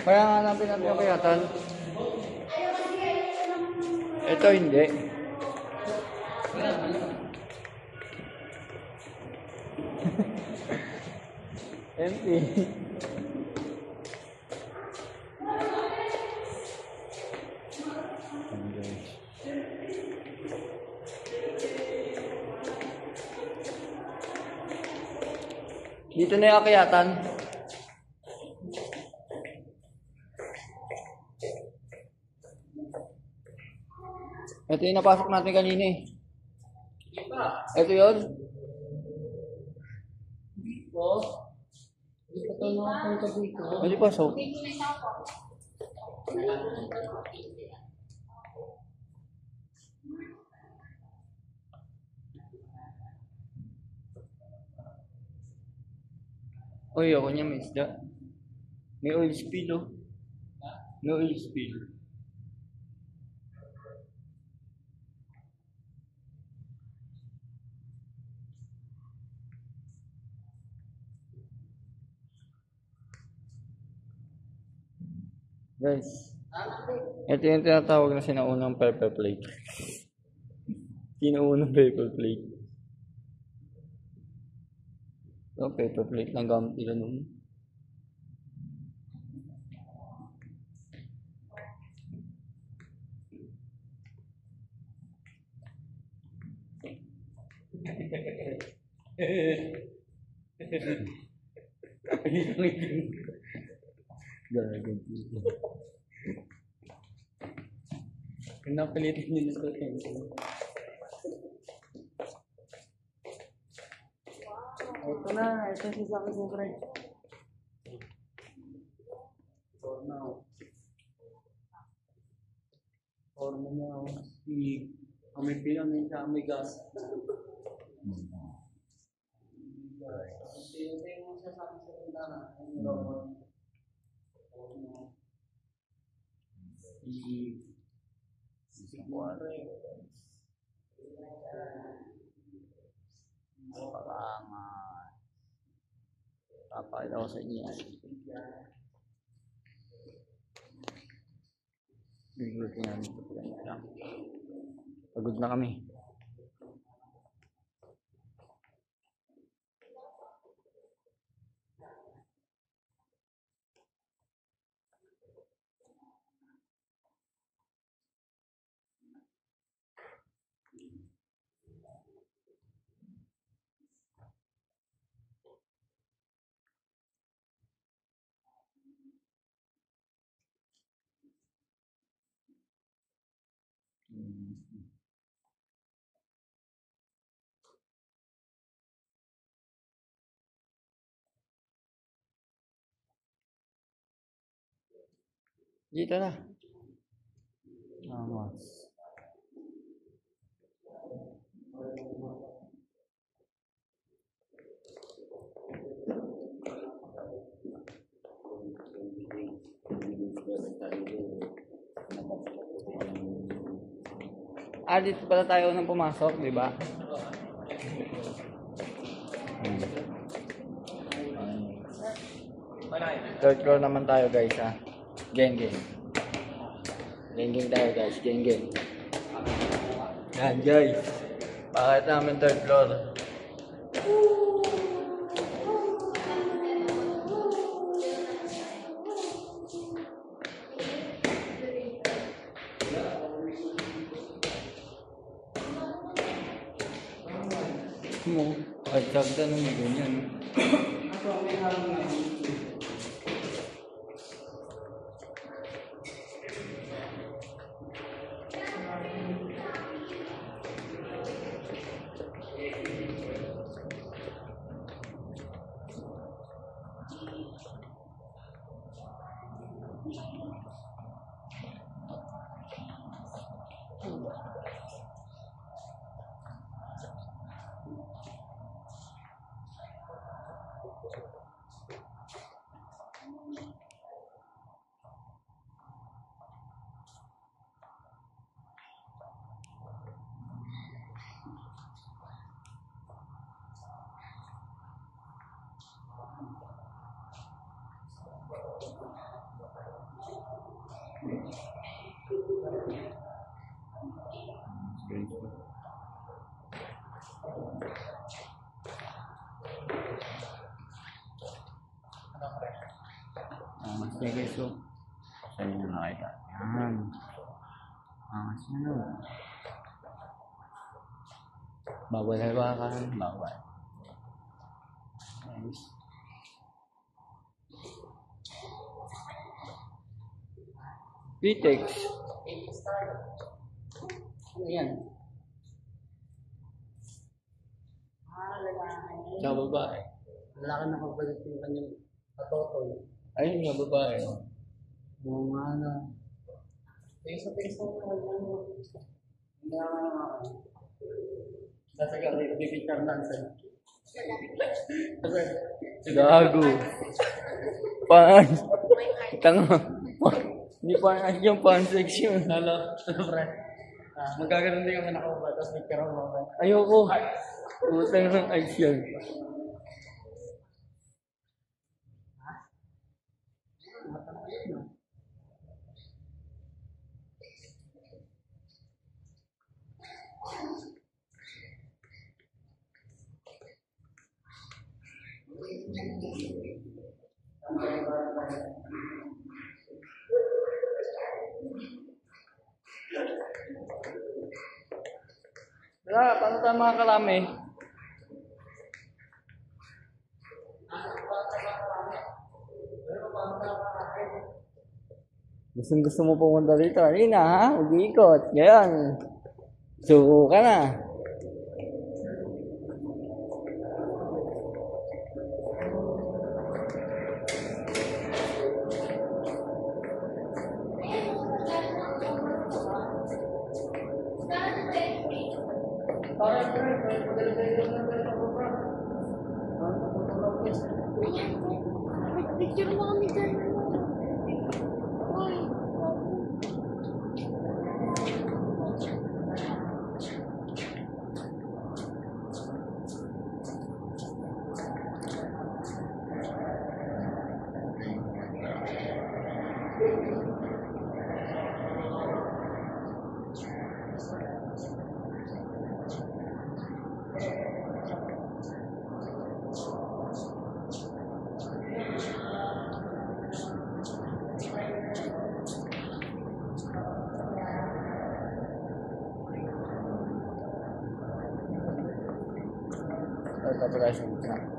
Kaya nga hanapin natin yung kayatan. Ito hindi. Empty. Dito na yung akyatan. Ito yung napasok natin kanina eh. Ito yun. Hindi pasok. Uy, ako niya may isda. May oil spill oh. May oil spill. Guys, ito yung tinatawag na sinaunang pepper plate. Sinaunang pepper plate. Ito, pepper plate lang gamit nila nun. Gagawin dito. Pinapalitin nyo na ito. Ito na. Ito si Saki siyempre. Forma na. Si amoy pila may sa amoy gas. Ito yung sasabi sa kanya. Si Kuwari. Parangan. Papakita ko sa inyo. Bigyan namin ito. Pagod na kami. Dito na. Vamos. Dito pala tayo nang pumasok, di ba? Third floor naman tayo guys ha. Geng. Geng tayo guys, geng. Yan guys. Bakit namin third floor? Pagkagda naman ganyan. Sige guys, so saan nyo nakita? Yan. Sino? Bawal hawakan. Bawal. Nice. Pitex. Ano yan? Lalaki. Sa babae. Lalaki na kapalit yung kanyang katotoy. Ayun nga babae. Oo nga na. Pesa mo naman yan. Hindi naman naman. Nasa gabi, pipicture lang sa'yo. Gago. Paan? Tanga. Hindi paan yung paan section. Lalo, pre. Magkakaroon din kami nakaupa, tapos picture ako naman. Ayoko. Utang ng ice yan. Wala, paano tayo mga kalami? Gusto mo pumunta dito? Alina ha? Mag-iikot. Ngayon. Suko ka na. Picture mo kami dyan. Ay, Tapos tayo sa gitna.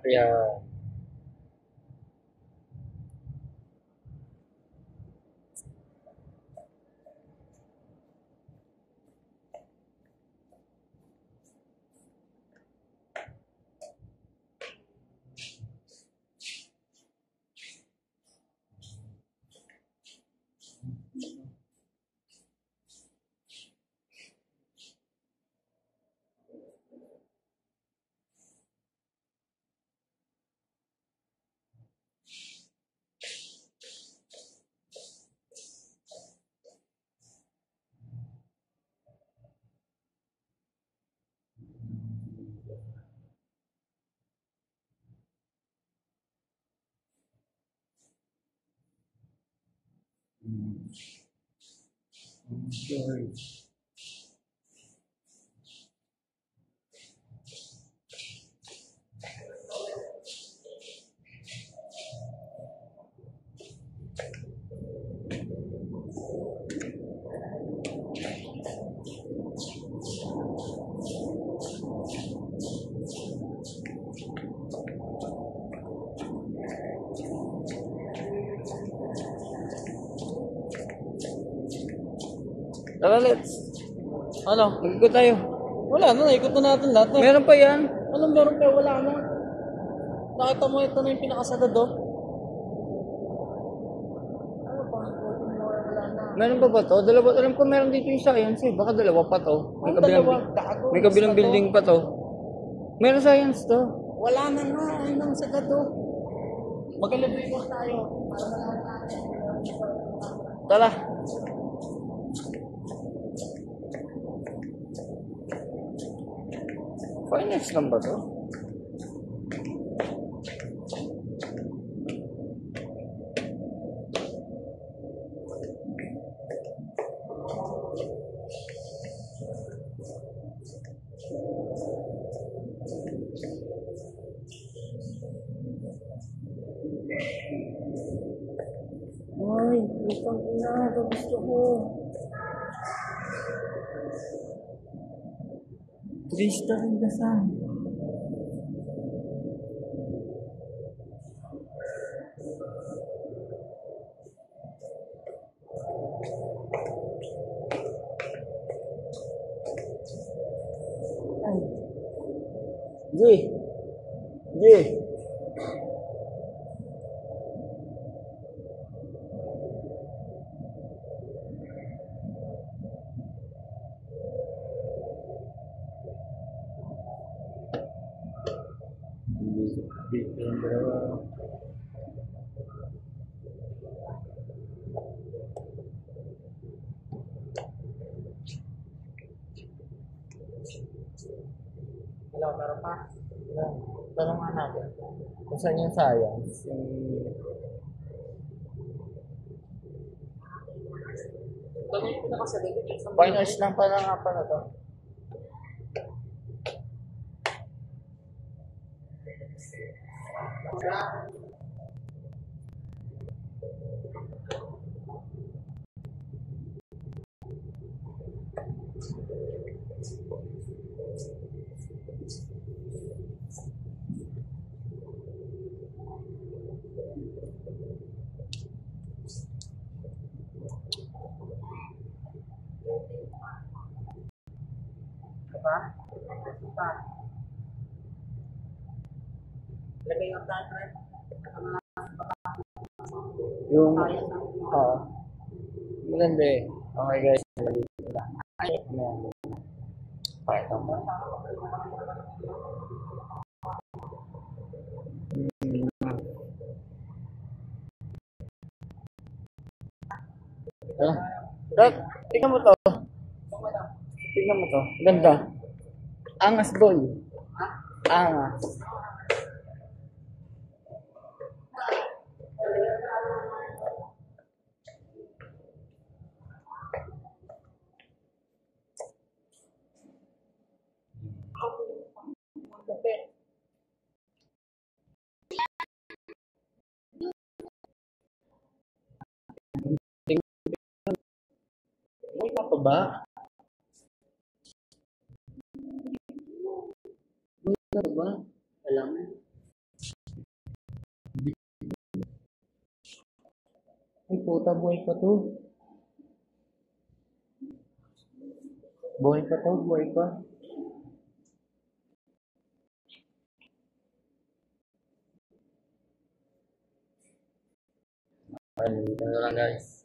Ayan. Okay. Tara, let's. Ano? Ikot tayo. Wala na, ikot na natin lahat eh. Meron pa yan. Anong meron pa? Wala na. Nakita mo ito na yung pinakasagad oh. Ano pa? Wala na. Meron pa ba to? Dalawa. Alam ko meron dito yung science eh. Baka dalawa pa to. May Ang kabilang, dalawa, gago. may kabilang Basta building pa to. Meron science to. Wala na nga, ayun ang sagad oh. Mag-elevator tayo. Para malaman natin. Tara. Finance lang ba to? Ay, itong ina, ito gusto ko. 3 star rin dasan. G. G. Dito yung dalawa. Wala, meron pa. Tanong nga natin. Kung saan yung science? Yung... Ito na yung pinakasagad. Finals lang pala nga pala to. Diba? Diba? Lagay yung tanred. Yung... Maganda eh. Okay guys. Dito lang. Ay, ayan. Pakita mo. Dad, tingnan mo to. Tingnan mo to. Ganda. Angas boy. Angas. May pa ba? May pa ba? Alam mo. Ay, puta, buhay pa to. Buhay pa to, buhay pa. Ayun, dito na lang guys.